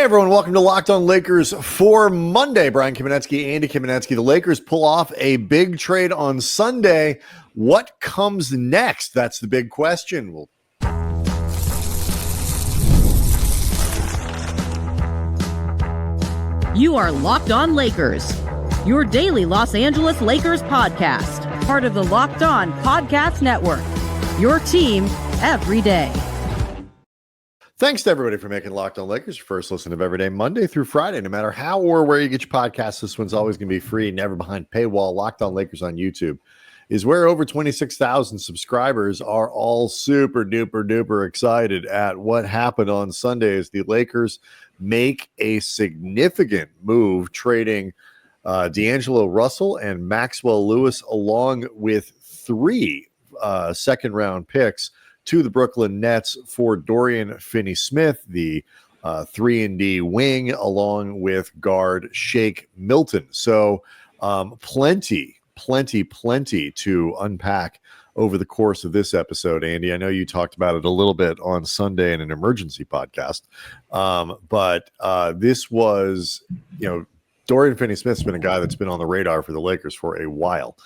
Everyone, welcome to Locked On Lakers for Monday. Brian Kamenetsky, Andy Kamenetsky. The Lakers pull off a big trade on Sunday. What comes next? That's the big question. You are Locked On Lakers, your daily Los Angeles Lakers podcast, part of the Locked On Podcast Network, your team every day. Thanks to everybody for making Locked On Lakers your first listen of every day, Monday through Friday. No matter how or where you get your podcasts, this one's always going to be free, never behind paywall. Locked On Lakers on YouTube is where over 26,000 subscribers are all super duper duper excited at what happened on Sunday as the Lakers make a significant move, trading D'Angelo Russell and Maxwell Lewis along with three second-round picks to the Brooklyn Nets for Dorian Finney-Smith, the 3-and-D wing, along with guard Shake Milton. So plenty to unpack over the course of this episode, Andy. I know you talked about it a little bit on Sunday in an emergency podcast, but this was, Dorian Finney-Smith's been a guy that's been on the radar for the Lakers for a while.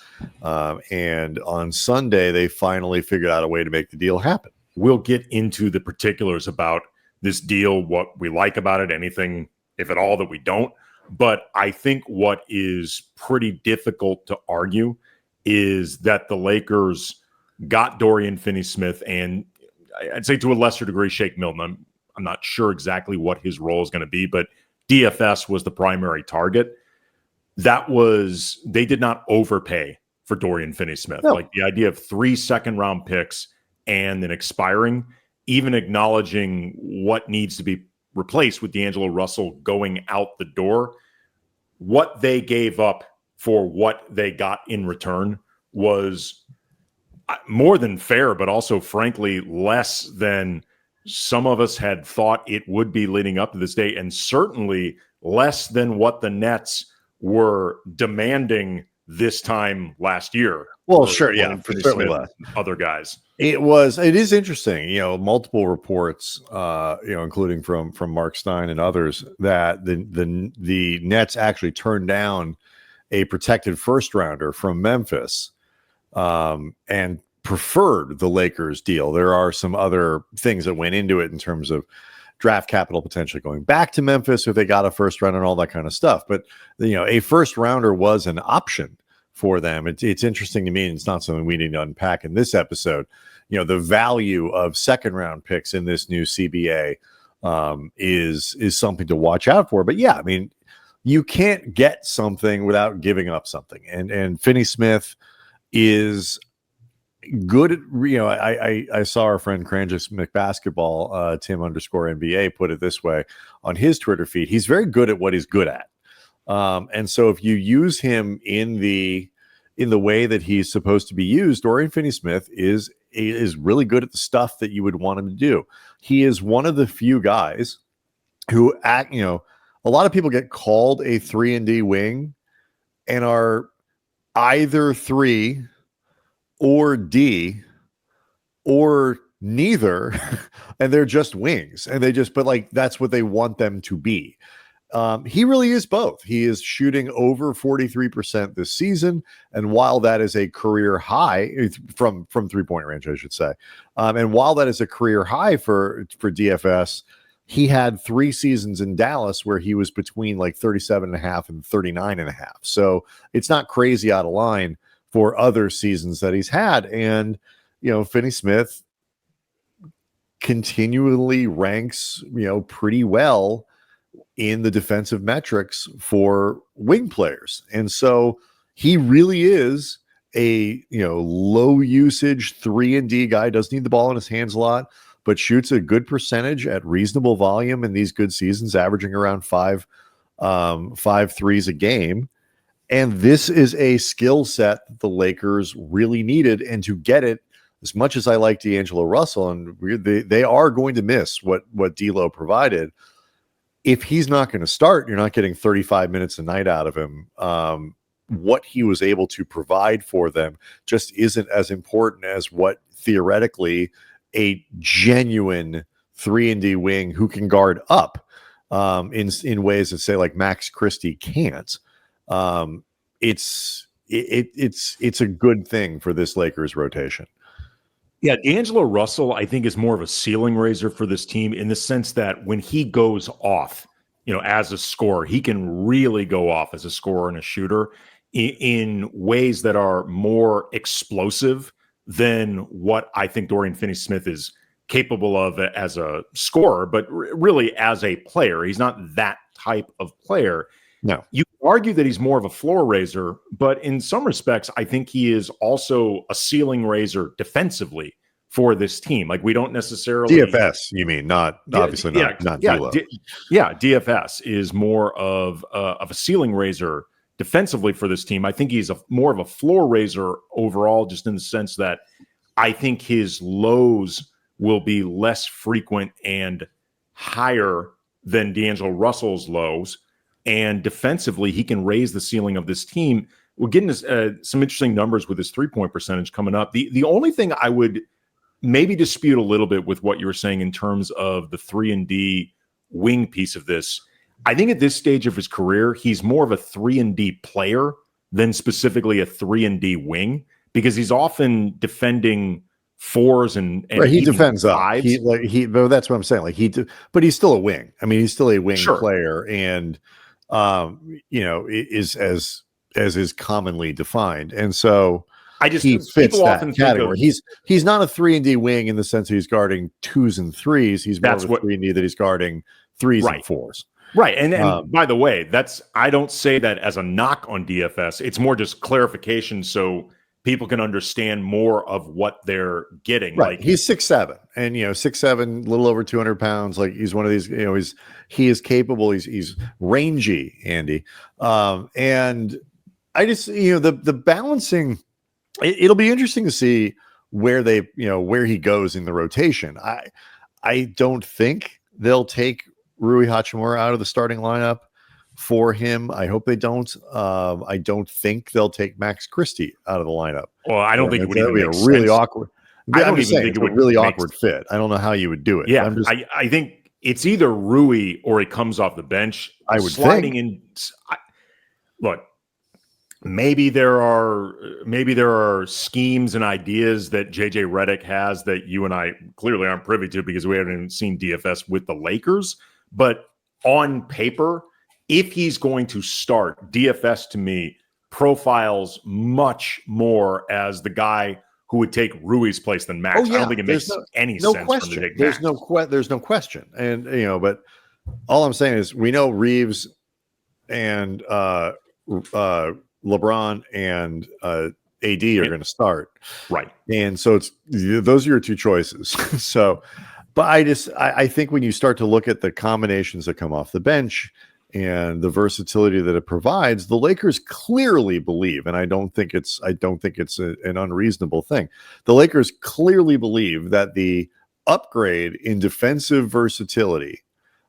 And on Sunday, they finally figured out a way to make the deal happen. We'll get into the particulars about this deal, what we like about it, anything, if at all, that we don't. But I think what is pretty difficult to argue is that the Lakers got Dorian Finney-Smith and I'd say to a lesser degree, Shake Milton. I'm not sure exactly what his role is going to be, but DFS was the primary target. They did not overpay for Dorian Finney-Smith. No. Like the idea of 3 second-round picks and then expiring, even acknowledging what needs to be replaced with D'Angelo Russell going out the door, what they gave up for what they got in return was more than fair, but also, frankly, less than some of us had thought it would be leading up to this day, and certainly less than what the Nets were demanding this time last year. Well, sure, yeah, for certainly less. Other guys. It is interesting, multiple reports, including from Mark Stein and others, that the Nets actually turned down a protected first rounder from Memphis, and preferred the Lakers deal. There are some other things that went into it in terms of draft capital potentially going back to Memphis if they got a first round and all that kind of stuff. But, a first rounder was an option for them. It's interesting to me, and it's not something we need to unpack in this episode. The value of second round picks in this new CBA is something to watch out for. But yeah, you can't get something without giving up something. And Finney-Smith is good at, I saw our friend Cranjus McBasketball, Tim_NBA, put it this way on his Twitter feed. He's very good at what he's good at. And so if you use him in the way that he's supposed to be used, Dorian Finney-Smith is really good at the stuff that you would want him to do. He is one of the few guys who a lot of people get called a 3-and-D wing and are either 3 or D or neither, and they're just wings, and that's what they want them to be. He really is both. He is shooting over 43% this season, and while that is a career high from 3-point range, I should say, and while that is a career high for DFS, he had 3 seasons in Dallas where he was between like 37.5 and 39.5. So it's not crazy out of line for other seasons that he's had. And, Finney-Smith continually ranks, pretty well in the defensive metrics for wing players. And so he really is a, low usage 3-and-D guy, does need the ball in his hands a lot, but shoots a good percentage at reasonable volume in these good seasons, averaging around 5 threes a game. And this is a skill set that the Lakers really needed. And to get it, as much as I like D'Angelo Russell, and they are going to miss what D'Lo provided, if he's not going to start, you're not getting 35 minutes a night out of him. What he was able to provide for them just isn't as important as what theoretically a genuine 3-and-D wing who can guard up in ways that say like Max Christie can't. It's a good thing for this Lakers rotation. Yeah, D'Angelo Russell, I think, is more of a ceiling raiser for this team in the sense that when he goes off, as a scorer, he can really go off as a scorer and a shooter in ways that are more explosive than what I think Dorian Finney-Smith is capable of as a scorer, but really as a player. He's not that type of player. No. You can argue that he's more of a floor raiser, but in some respects, I think he is also a ceiling raiser defensively for this team. Like, we don't necessarily DFS, you mean, not obviously not D'Lo. DFS is more of a ceiling raiser defensively for this team. I think he's more of a floor raiser overall, just in the sense that I think his lows will be less frequent and higher than D'Angelo Russell's lows. And defensively, he can raise the ceiling of this team. We're getting some interesting numbers with his three-point percentage coming up. The only thing I would maybe dispute a little bit with what you were saying in terms of the 3-and-D wing piece of this, I think at this stage of his career, he's more of a 3-and-D player than specifically a 3-and-D wing, because he's often defending fours and right, he defends fives. But that's what I'm saying. Like but he's still a wing. I mean, he's still a wing Sure. player, and is as is commonly defined. And so he fits that category. He's not a 3-and-D wing in the sense that he's guarding 2s and 3s. He's more of a 3-and-D that he's guarding 3s and 4s. Right. And by the way, I don't say that as a knock on DFS. It's more just clarification so people can understand more of what they're getting. Right. Like, he's 6'7", and 6'7", a little over 200 pounds. Like, he's one of these, he is capable. He's rangy, Andy. And I just, the balancing, it'll be interesting to see where where he goes in the rotation. I don't think they'll take Rui Hachimura out of the starting lineup for him. I hope they don't. I don't think they'll take Max Christie out of the lineup. Well, I don't think it would even be make a really sense. awkward. I don't even think it would a really awkward fit. I don't know how you would do it. Yeah, I think it's either Rui or he comes off the bench. I would sliding think. Look, maybe there are schemes and ideas that JJ Redick has that you and I clearly aren't privy to because we haven't even seen DFS with the Lakers. But on paper, if he's going to start, DFS to me profiles much more as the guy who would take Rui's place than Max. I don't think it makes any sense for him to take Max. There's no question. And but all I'm saying is we know Reeves and LeBron and AD are going to start. Right. And so those are your two choices. So, but I think when you start to look at the combinations that come off the bench and the versatility that it provides, the Lakers clearly believe, and I don't think it's an unreasonable thing. The Lakers clearly believe that the upgrade in defensive versatility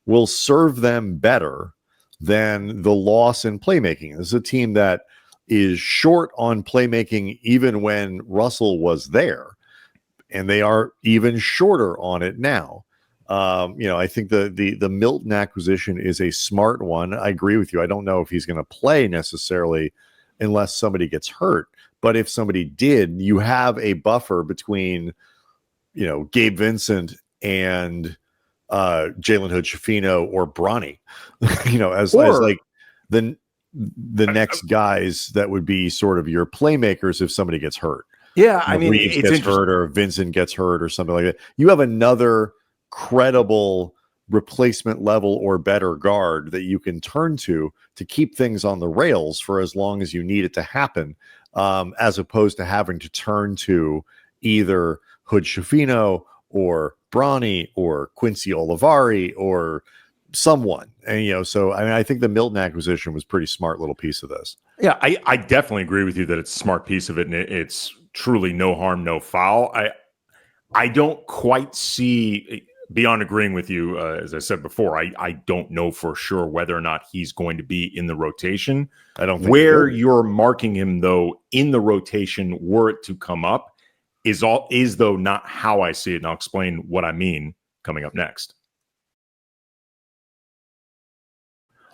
will serve them better than the loss in playmaking. This is a team that is short on playmaking even when Russell was there, and they are even shorter on it now. I think the Milton acquisition is a smart one. I agree with you. I don't know if he's going to play necessarily unless somebody gets hurt. But if somebody did, you have a buffer between, Gabe Vincent and Jalen Hood-Schifino or Bronny, as like the next guys that would be sort of your playmakers if somebody gets hurt. Yeah, I mean, Reeves gets hurt or Vincent gets hurt or something like that. You have another credible replacement level or better guard that you can turn to keep things on the rails for as long as you need it to happen, as opposed to having to turn to either Hood-Schifino or Bronny or Quincy Olivari or someone. And so I think the Milton acquisition was a pretty smart little piece of this. Yeah, I definitely agree with you that it's a smart piece of it, and it's truly no harm, no foul. I don't quite see, beyond agreeing with you, as I said before, I don't know for sure whether or not he's going to be in the rotation. I don't think where you're marking him though in the rotation were it to come up is though not how I see it, and I'll explain what I mean coming up next.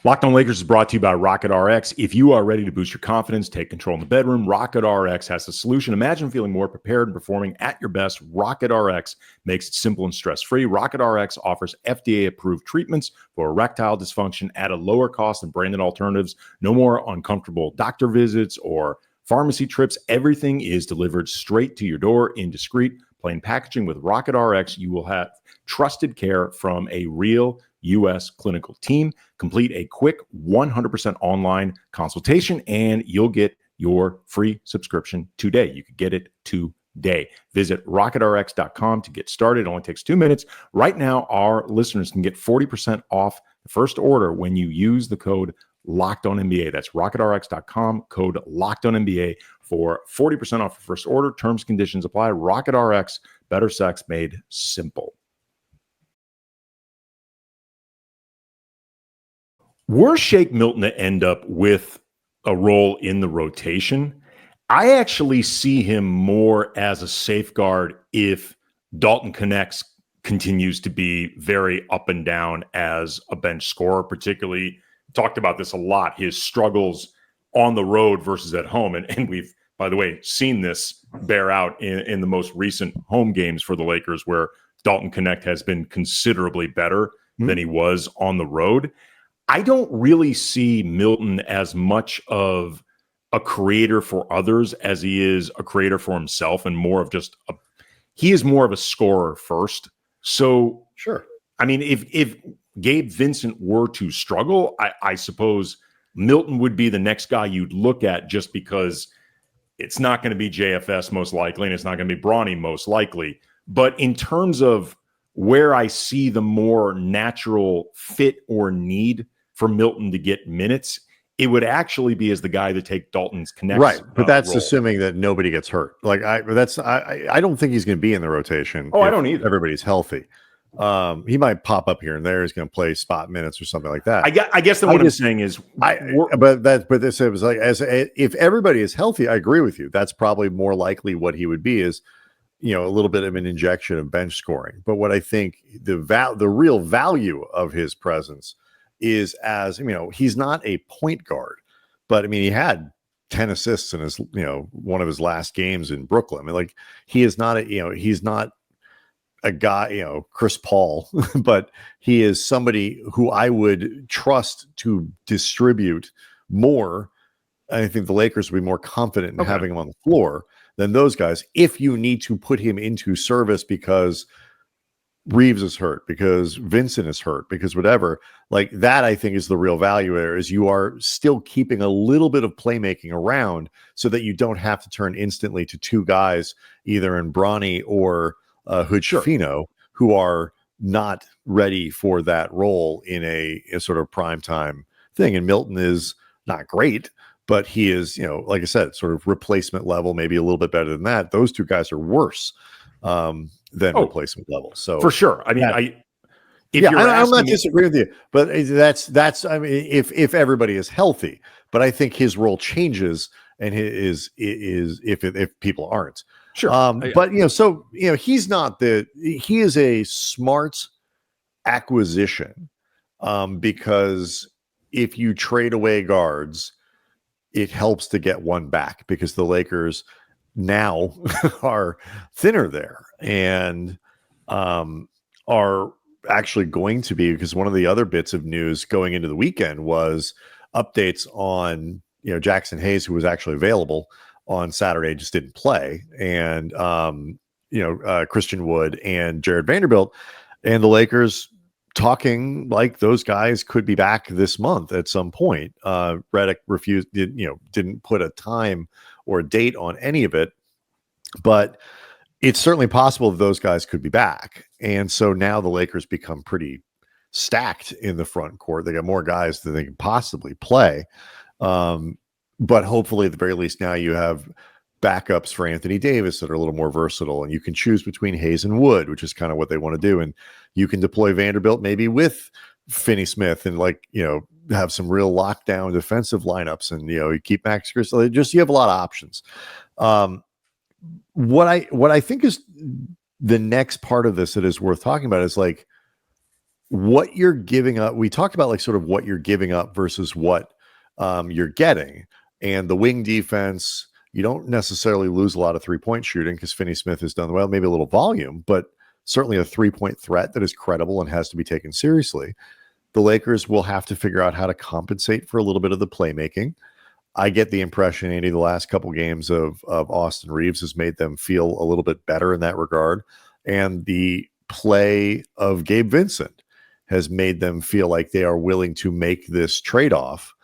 Locked On Lakers is brought to you by Rocket RX. If you are ready to boost your confidence, take control in the bedroom, Rocket RX has the solution. Imagine feeling more prepared and performing at your best. Rocket RX makes it simple and stress-free. Rocket RX offers FDA-approved treatments for erectile dysfunction at a lower cost than branded alternatives. No more uncomfortable doctor visits or pharmacy trips. Everything is delivered straight to your door in discreet, plain packaging. With Rocket RX, you will have trusted care from a real U.S. clinical team. Complete a quick 100% online consultation and you'll get your free subscription today. You can get it today. Visit rocketrx.com to get started. It only takes 2 minutes. Right now, our listeners can get 40% off the first order when you use the code LOCKEDONNBA. That's rocketrx.com, code LOCKEDONNBA for 40% off your first order. Terms, conditions apply. Rocket RX, better sex made simple. Were Shake Milton to end up with a role in the rotation, I actually see him more as a safeguard if Dalton Knecht continues to be very up and down as a bench scorer, particularly talked about this a lot, his struggles on the road versus at home. And we've, by the way, seen this bear out in the most recent home games for the Lakers, where Dalton Knecht has been considerably better than he was on the road. I don't really see Milton as much of a creator for others as he is a creator for himself, and more of just he is more of a scorer first. So, Sure. I mean, if Gabe Vincent were to struggle, I suppose Milton would be the next guy you'd look at, just because it's not going to be JFS most likely, and it's not going to be Bronny most likely. But in terms of where I see the more natural fit or need for Milton to get minutes, it would actually be as the guy to take Dalton's Knecht. Right, but that's role. assuming that nobody gets hurt. Like I don't think he's going to be in the rotation. Oh, I don't either. Everybody's healthy. He might pop up here and there. He's going to play spot minutes or something like that. I guess that what I'm saying is, but this, it was like, if everybody is healthy, I agree with you. That's probably more likely what he would be, is, you know, a little bit of an injection of bench scoring. But what I think the real value of his presence is, as, you know, he's not a point guard, but I mean, he had 10 assists in his, you know, one of his last games in Brooklyn. I mean, like, he is not he's not a guy, you know, Chris Paul, but he is somebody who I would trust to distribute more. I think the Lakers would be more confident in having him on the floor than those guys. If you need to put him into service because Reeves is hurt, because Vincent is hurt, because whatever, like that, I think is the real value there, is you are still keeping a little bit of playmaking around so that you don't have to turn instantly to two guys, either in Bronny or Hood-Schifino, who are not ready for that role in a sort of primetime thing. And Milton is not great, but he is, you know, like I said, sort of replacement level, maybe a little bit better than that. Those two guys are worse than replacement level. So for sure. I mean, I'm not disagreeing with you, but that's I mean, if everybody is healthy, but I think his role changes, and is if people aren't. Sure. But, you know, so, you know, he is a smart acquisition, because if you trade away guards, it helps to get one back, because the Lakers now are thinner there, and are actually going to be, because one of the other bits of news going into the weekend was updates on, you know, Jackson Hayes, who was actually available on Saturday, just didn't play, and Christian Wood and Jared Vanderbilt, and the Lakers talking like those guys could be back this month at some point. Redick didn't put a time or a date on any of it, but it's certainly possible that those guys could be back. And so now the Lakers become pretty stacked in the front court. They got more guys than they can possibly play. But hopefully, at the very least, now you have backups for Anthony Davis that are a little more versatile, and you can choose between Hayes and Wood, which is kind of what they want to do. And you can deploy Vanderbilt maybe with Finney-Smith, and, like, you know, have some real lockdown defensive lineups, and, you know, you keep Max Crystal. You have a lot of options. What I think is the next part of this that is worth talking about is, like, what you're giving up. We talked about like sort of what you're giving up versus what you're getting, and the wing defense. You don't necessarily lose a lot of 3-point shooting because Finney-Smith has done well, maybe a little volume, but certainly a 3-point threat that is credible and has to be taken seriously. The Lakers will have to figure out how to compensate for a little bit of the playmaking. I get the impression, Andy, the last couple games of Austin Reeves has made them feel a little bit better in that regard. And the play of Gabe Vincent has made them feel like they are willing to make this trade-off.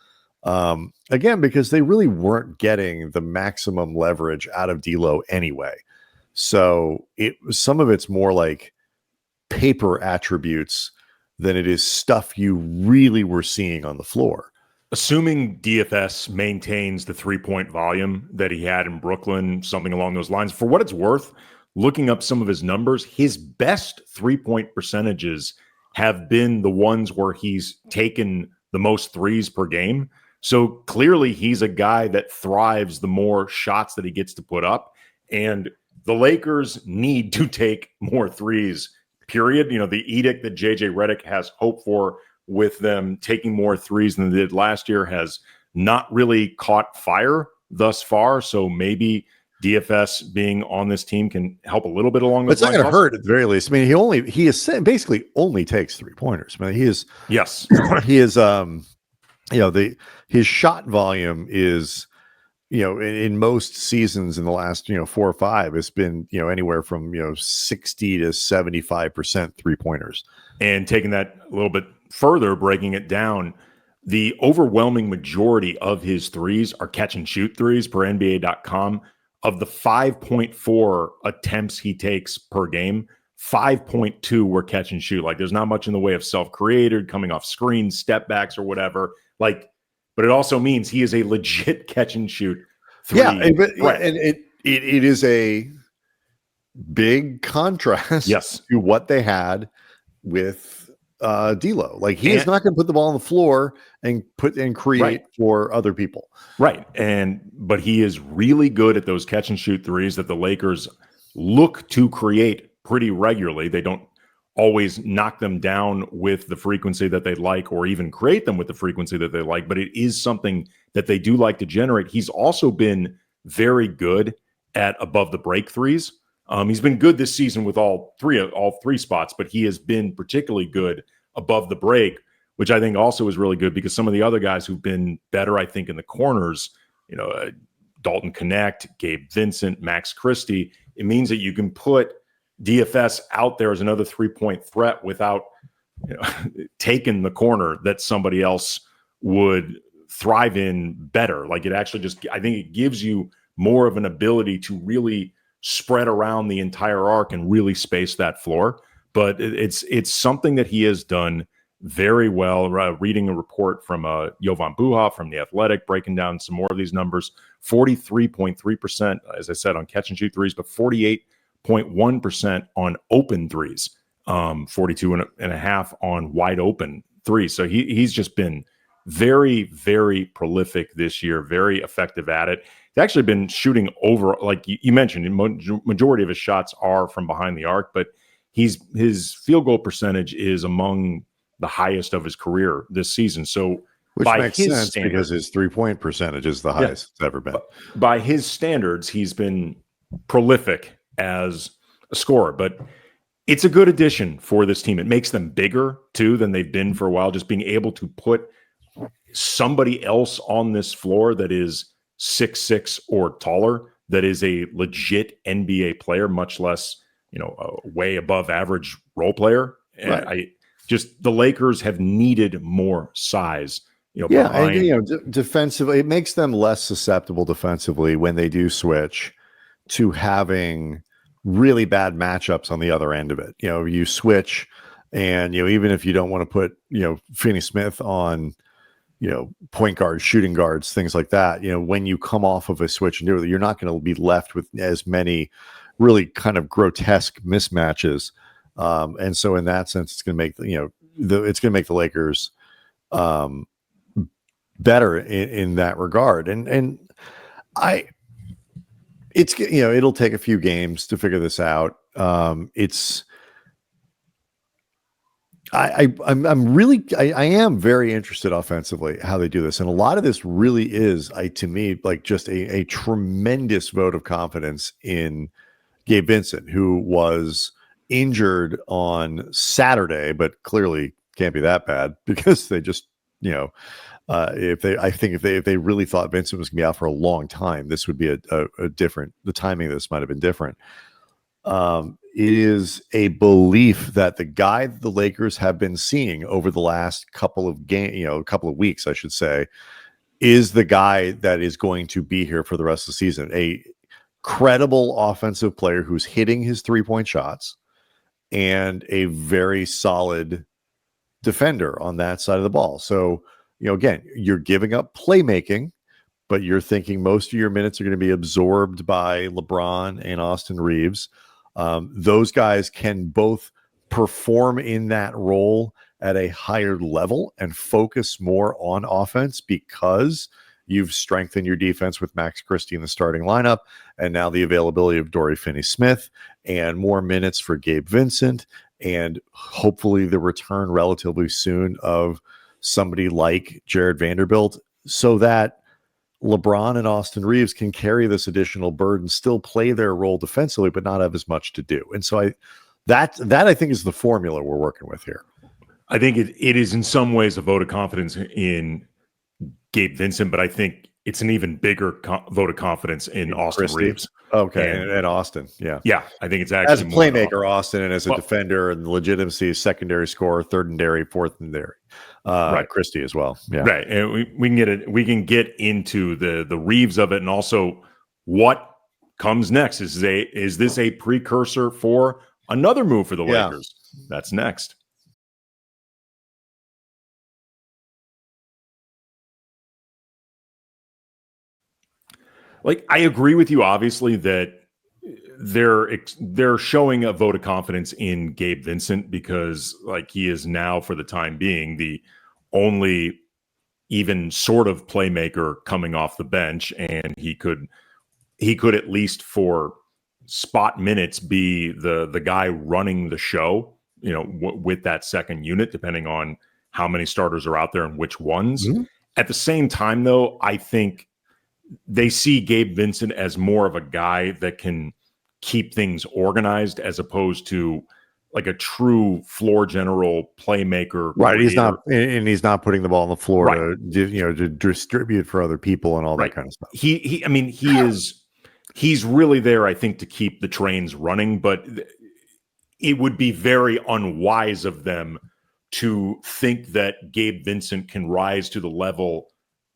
Again, because they really weren't getting the maximum leverage out of D'Lo anyway. So some of it's more like paper attributes than it is stuff you really were seeing on the floor. Assuming DFS maintains the 3-point volume that he had in Brooklyn, something along those lines, for what it's worth, looking up some of his numbers, his best 3-point percentages have been the ones where he's taken the most threes per game. So clearly he's a guy that thrives the more shots that he gets to put up. And the Lakers need to take more threes, period. You know, the edict that JJ Redick has hope for with them taking more threes than they did last year has not really caught fire thus far. So maybe DFS being on this team can help a little bit along those lines. It's not going to hurt at the very least. I mean, he basically only takes 3-pointers. I mean, he is his shot volume is, in most seasons in the last, 4 or 5, it's been, anywhere from, 60 to 75% 3-pointers. And taking that a little bit further, breaking it down, the overwhelming majority of his threes are catch and shoot threes per NBA.com. Of the 5.4 attempts he takes per game, 5.2 were catch and shoot. Like, there's not much in the way of self-created, coming off screens, step backs or whatever. Like, but it also means he is a legit catch and shoot three. Yeah, and it is a big contrast to what they had with D'Lo. Like, he is not going to put the ball on the floor and create for other people. Right. But he is really good at those catch and shoot threes that the Lakers look to create pretty regularly. They don't always knock them down with the frequency that they like, or even create them with the frequency that they like, but it is something that they do like to generate. He's also been very good at above the break threes. He's been good this season with all three spots, but he has been particularly good above the break, which I think also is really good because some of the other guys who've been better, I think, in the corners, Dalton Connect, Gabe Vincent, Max Christie, it means that you can put DFS out there as another 3-point threat without taking the corner that somebody else would thrive in better. Like, it actually I think it gives you more of an ability to really spread around the entire arc and really space that floor. But it's something that he has done very well. Reading a report from Jovan Buha from The Athletic, breaking down some more of these numbers, 43.3%, as I said, on catch and shoot threes, but 48.1% on open threes, 42.5 on wide open threes. So he's just been very, very prolific this year, very effective at it. He's actually been shooting over, like you mentioned, the majority of his shots are from behind the arc, but his field goal percentage is among the highest of his career this season. So which makes sense because his 3-point percentage is the highest it's ever been. By his standards, he's been prolific as a scorer, but it's a good addition for this team. It makes them bigger too than they've been for a while. Just being able to put somebody else on this floor that is 6'6" or taller, that is a legit NBA player, much less, a way above average role player. And the Lakers have needed more size. Defensively, it makes them less susceptible defensively when they do switch to having really bad matchups on the other end of it. You switch and, even if you don't want to put, Finney-Smith on, point guards, shooting guards, things like that, when you come off of a switch and do it, you're not going to be left with as many really kind of grotesque mismatches. And so in that sense, it's going to make, it's going to make the Lakers better in that regard. And it's, it'll take a few games to figure this out. I am very interested offensively how they do this, and a lot of this really is, to me, like just a tremendous vote of confidence in Gabe Vincent, who was injured on Saturday, but clearly can't be that bad because they just, if they really thought Vincent was going to be out for a long time, this would be a different. The timing of this might have been different. It is a belief that the guy that the Lakers have been seeing over the last couple of weeks, I should say, is the guy that is going to be here for the rest of the season. A credible offensive player who's hitting his 3-point shots and a very solid defender on that side of the ball. So, again, you're giving up playmaking, but you're thinking most of your minutes are going to be absorbed by LeBron and Austin Reeves. Those guys can both perform in that role at a higher level and focus more on offense because you've strengthened your defense with Max Christie in the starting lineup, and now the availability of Dorian Finney-Smith and more minutes for Gabe Vincent, and hopefully the return relatively soon of somebody like Jared Vanderbilt, so that LeBron and Austin Reeves can carry this additional burden, still play their role defensively, but not have as much to do. And so that I think is the formula we're working with here. I think it is in some ways a vote of confidence in Gabe Vincent, but I think it's an even bigger vote of confidence in Austin Reeves. Okay, and Austin, yeah. Yeah, I think it's actually as a playmaker, Austin, and as a defender and legitimacy, secondary scorer, third and dairy, fourth and dairy. Right, Christie as well. Yeah, right. And we can get it. We can get into the Reeves of it, and also what comes next. Is this a precursor for another move for the Lakers? That's next. Like, I agree with you, obviously, that they're showing a vote of confidence in Gabe Vincent because, like, he is now, for the time being, the only even sort of playmaker coming off the bench, and he could at least for spot minutes be the guy running the show, with that second unit, depending on how many starters are out there and which ones. Mm-hmm. At the same time, though, I think they see Gabe Vincent as more of a guy that can keep things organized as opposed to like a true floor general playmaker. Right. He's not putting the ball on the floor to distribute for other people and all that kind of stuff. He's really there, I think, to keep the trains running, but it would be very unwise of them to think that Gabe Vincent can rise to the level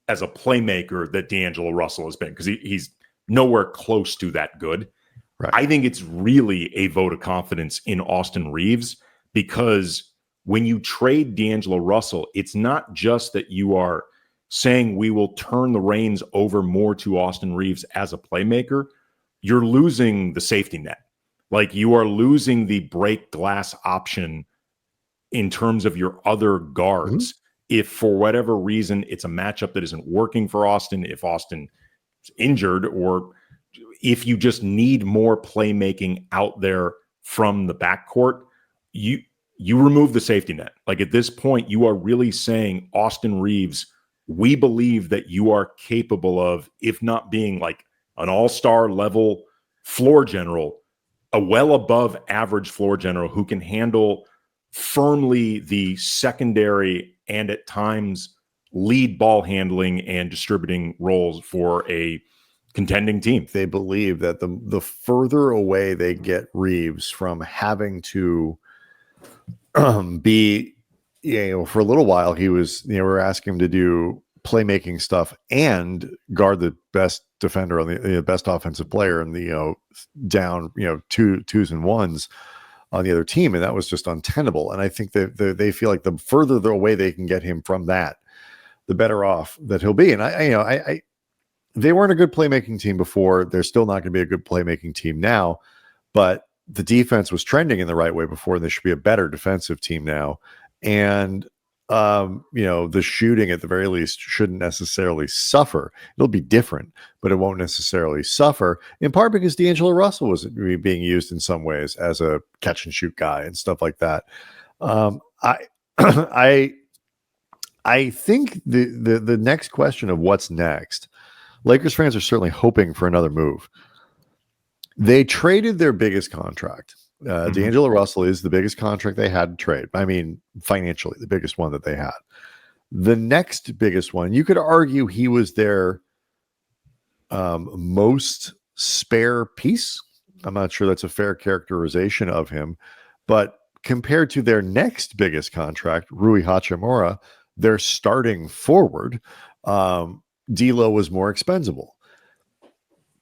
as a playmaker that D'Angelo Russell has been, because he's nowhere close to that good. Right. I think it's really a vote of confidence in Austin Reeves, because when you trade D'Angelo Russell, it's not just that you are saying we will turn the reins over more to Austin Reeves as a playmaker. You're losing the safety net. Like, you are losing the break glass option in terms of your other guards. Mm-hmm. If for whatever reason it's a matchup that isn't working for Austin, if Austin is injured, or if you just need more playmaking out there from the backcourt, you remove the safety net. Like, at this point, you are really saying, Austin Reeves, we believe that you are capable of, if not being like an all-star level floor general, a well above average floor general who can handle firmly the secondary and at times lead ball handling and distributing roles for a contending team. They believe that the further away they get Reeves from having to be, for a little while, he was, we're asking him to do playmaking stuff and guard the best defender on the best offensive player and down, twos and ones on the other team, and that was just untenable. And I think that they feel like the further away they can get him from that, the better off that he'll be. And they weren't a good playmaking team before. They're still not going to be a good playmaking team now, but the defense was trending in the right way before, and they should be a better defensive team now. And the shooting at the very least shouldn't necessarily suffer. It'll be different, but it won't necessarily suffer, in part because D'Angelo Russell was being used in some ways as a catch and shoot guy and stuff like that. I I I think the next question of what's next, Lakers fans are certainly hoping for another move. They traded their biggest contract. D'Angelo Russell is the biggest contract they had to trade. I mean, financially, the biggest one that they had. The next biggest one, you could argue he was their most spare piece. I'm not sure that's a fair characterization of him, but compared to their next biggest contract, Rui Hachimura, their starting forward, D'Lo was more expendable.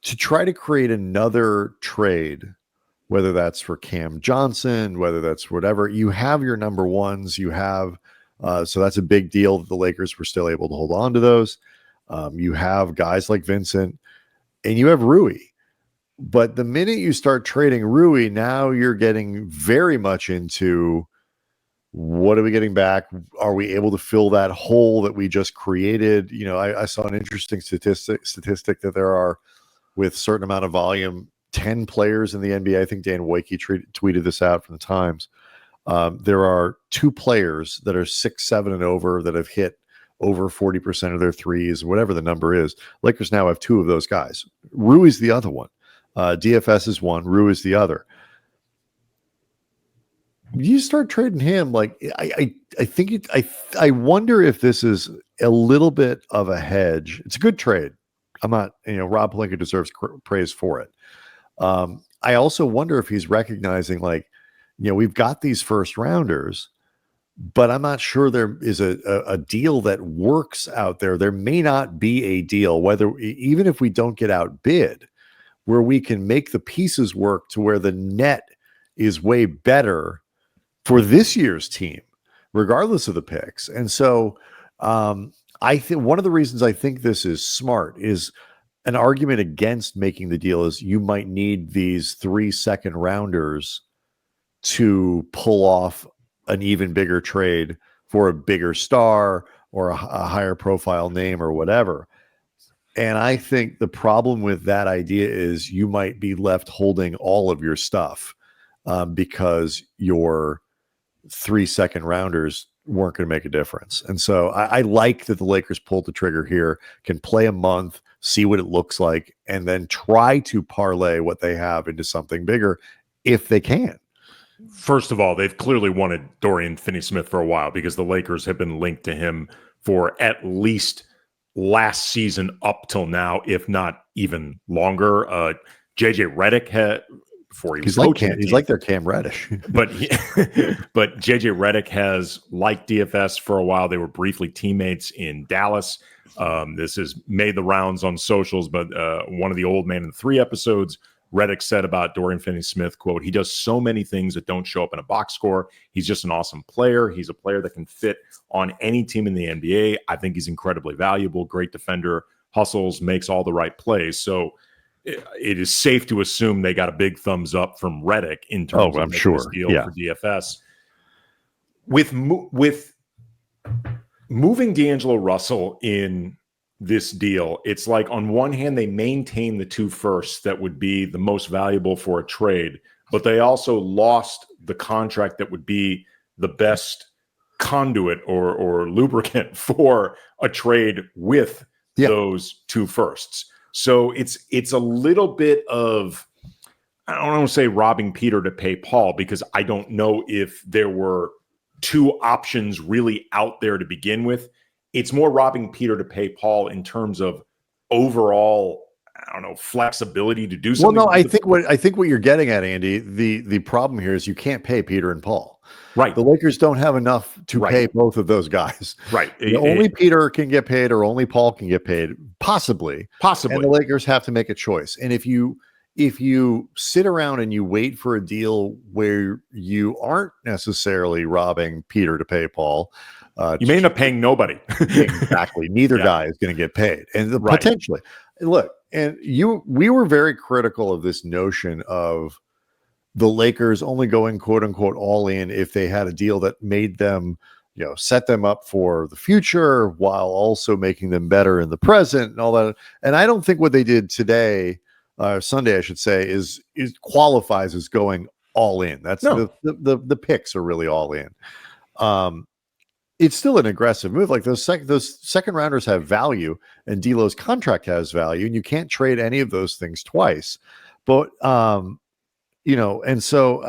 To try to create another trade, whether that's for Cam Johnson, whether that's whatever, you have your number ones, you have, so that's a big deal that the Lakers were still able to hold on to those. You have guys like Vincent, and you have Rui. But the minute you start trading Rui, now you're getting very much into what are we getting back? Are we able to fill that hole that we just created? You know, I saw an interesting statistic that there are, with certain amount of volume, 10 players in the NBA. I think Dan Wojcicki tweeted this out from the Times. There are 2 players that are 6'7" and over that have hit over 40% of their threes, whatever the number is. Lakers now have 2 of those guys. Rui's the other one. DFS is one, Rui is the other. You start trading him, like I think I wonder if this is a little bit of a hedge. It's a good trade. I'm not, Rob Pelinka deserves praise for it. I also wonder if he's recognizing, like, we've got these first rounders, but I'm not sure there is a deal that works out there. There may not be a deal, even if we don't get outbid, where we can make the pieces work to where the net is way better for this year's team, regardless of the picks. And so I think one of the reasons I think this is smart is an argument against making the deal is you might need these 3 second rounders to pull off an even bigger trade for a bigger star or a higher profile name or whatever. And I think the problem with that idea is you might be left holding all of your stuff because your 3 second rounders weren't going to make a difference. And so I like that the Lakers pulled the trigger here, can play a month, see what it looks like, and then try to parlay what they have into something bigger if they can. First of all, they've clearly wanted Dorian Finney-Smith for a while because the Lakers have been linked to him for at least last season up till now, if not even longer. JJ Redick had, before he was coaching, he's like their Cam Reddish. but JJ Redick has liked DFS for a while. They were briefly teammates in Dallas. This has made the rounds on socials, but one of the Old Man in 3 episodes, Redick said about Dorian Finney-Smith, quote, "He does so many things that don't show up in a box score. He's just an awesome player. He's a player that can fit on any team in the NBA. I think he's incredibly valuable, great defender, hustles, makes all the right plays." So it is safe to assume they got a big thumbs up from Redick in terms of this deal for DFS. With moving D'Angelo Russell in this deal, it's like on one hand they maintain the 2 firsts that would be the most valuable for a trade, but they also lost the contract that would be the best conduit or lubricant for a trade with those 2 firsts. So it's a little bit of, I don't want to say robbing Peter to pay Paul, because I don't know if there were 2 options really out there to begin with. It's more robbing Peter to pay Paul in terms of overall, I don't know, flexibility to do something. Well, no, I think what you're getting at, Andy, the problem here is you can't pay Peter and Paul. Right. The Lakers don't have enough to pay both of those guys. Right. Only Peter can get paid, or only Paul can get paid, possibly. And the Lakers have to make a choice. And if you sit around and you wait for a deal where you aren't necessarily robbing Peter to pay Paul, you may end up paying nobody. Exactly. Neither guy is going to get paid. And potentially, look, and we were very critical of this notion of the Lakers only going quote unquote all in if they had a deal that made them, set them up for the future while also making them better in the present and all that. And I don't think what they did today, Sunday, I should say, is qualifies as going all in. That's No. the picks are really all in. It's still an aggressive move. Like those second rounders have value, and D'Lo's contract has value, and you can't trade any of those things twice. But and so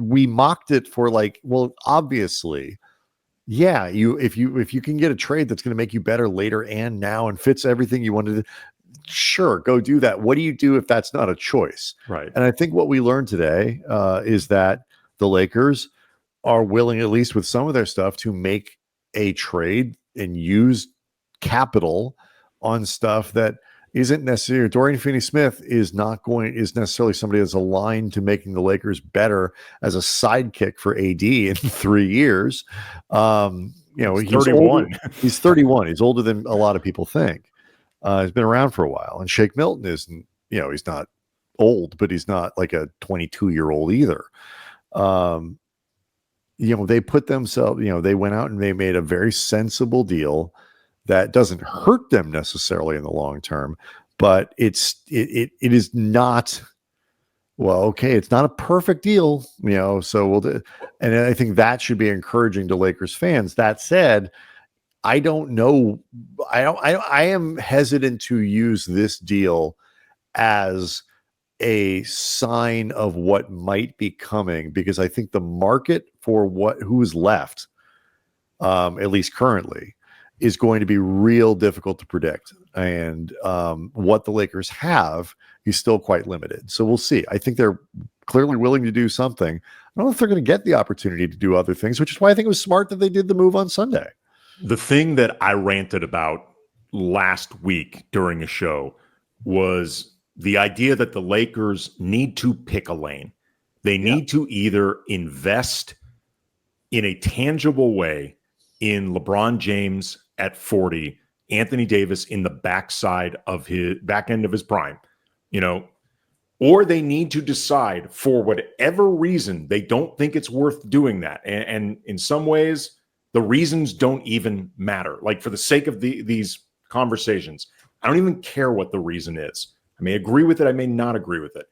we mocked it for like, well, obviously, yeah, if you can get a trade that's going to make you better later and now and fits everything you wanted to, sure, go do that. What do you do if that's not a choice? Right. And I think what we learned today is that the Lakers are willing, at least with some of their stuff, to make a trade and use capital on stuff that isn't necessary. Dorian Finney-Smith is necessarily somebody that's aligned to making the Lakers better as a sidekick for AD in 3 years. He's 31. He's 31. He's older than a lot of people think. He's been around for a while. And Shake Milton isn't, he's not old, but he's not like a 22-year-old either. They put themselves, they went out and they made a very sensible deal that doesn't hurt them necessarily in the long term, but it is not, well, okay, it's not a perfect deal, so we'll do, and I think that should be encouraging to Lakers fans. That said, I don't know, I am hesitant to use this deal as a sign of what might be coming, because I think the market for who's left, at least currently, is going to be real difficult to predict. And what the Lakers have is still quite limited. So we'll see. I think they're clearly willing to do something. I don't know if they're going to get the opportunity to do other things, which is why I think it was smart that they did the move on Sunday. The thing that I ranted about last week during a show was the idea that the Lakers need to pick a lane. They need to either invest in a tangible way in LeBron James at 40, Anthony Davis in the back end of his prime, or they need to decide for whatever reason they don't think it's worth doing that. And in some ways, the reasons don't even matter. Like, for the sake of these conversations, I don't even care what the reason is. I may agree with it, I may not agree with it.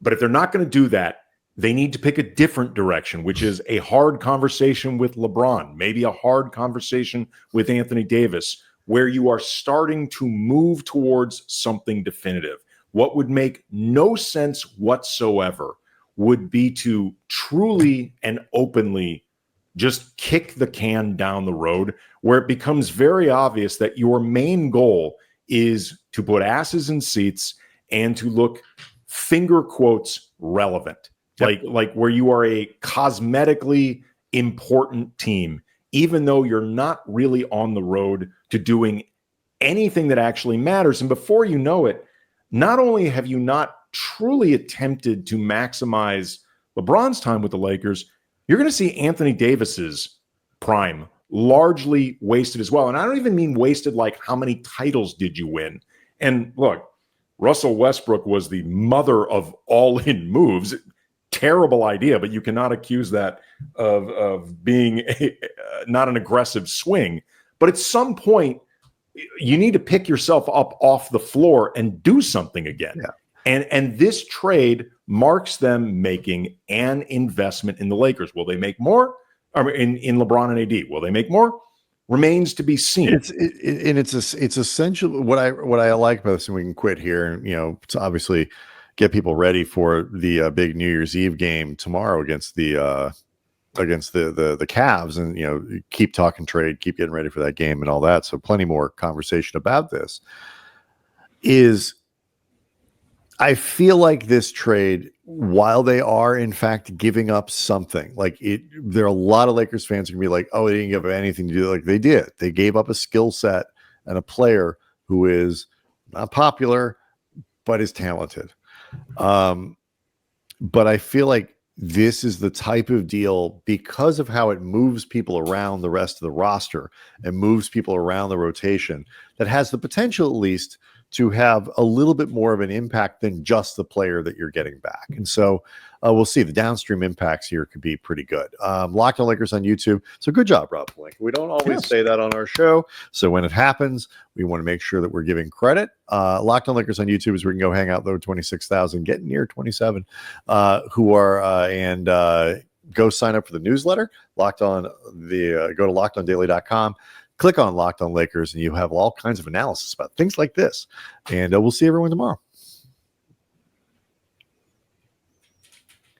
But if they're not going to do that, they need to pick a different direction, which is a hard conversation with LeBron, maybe a hard conversation with Anthony Davis, where you are starting to move towards something definitive. What would make no sense whatsoever would be to truly and openly just kick the can down the road, where it becomes very obvious that your main goal is to put asses in seats and to look, finger quotes, relevant. Yep. Like where you are a cosmetically important team, even though you're not really on the road to doing anything that actually matters. And before you know it, not only have you not truly attempted to maximize LeBron's time with the Lakers, you're going to see Anthony Davis's prime largely wasted as well. And I don't even mean wasted like how many titles did you win? And look, Russell Westbrook was the mother of all-in moves. Terrible idea, but you cannot accuse that of being not an aggressive swing. But at some point, you need to pick yourself up off the floor and do something again. Yeah. And this trade marks them making an investment in the Lakers. Will they make more? I mean, in LeBron and AD, will they make more? Remains to be seen. It's essential. What I like about this, and we can quit here, and it's obviously get people ready for the big New Year's Eve game tomorrow against the Cavs, and keep talking trade, keep getting ready for that game and all that. So plenty more conversation about this. I feel like this trade, while they are in fact giving up something, there are a lot of Lakers fans who can be like, oh, they didn't give up anything to do. Like, they did. They gave up a skill set and a player who is not popular, but is talented. But I feel like this is the type of deal, because of how it moves people around the rest of the roster and moves people around the rotation, that has the potential, at least, to have a little bit more of an impact than just the player that you're getting back. And so we'll see. The downstream impacts here could be pretty good. Locked On Lakers on YouTube. So good job, Rob Pelinka. We don't always say that on our show. So when it happens, we want to make sure that we're giving credit. Locked On Lakers on YouTube is where you can go hang out there with 26,000, getting near 27, who are, go sign up for the newsletter. Go to lockedondaily.com. Click on Locked On Lakers, and you have all kinds of analysis about things like this. And we'll see everyone tomorrow.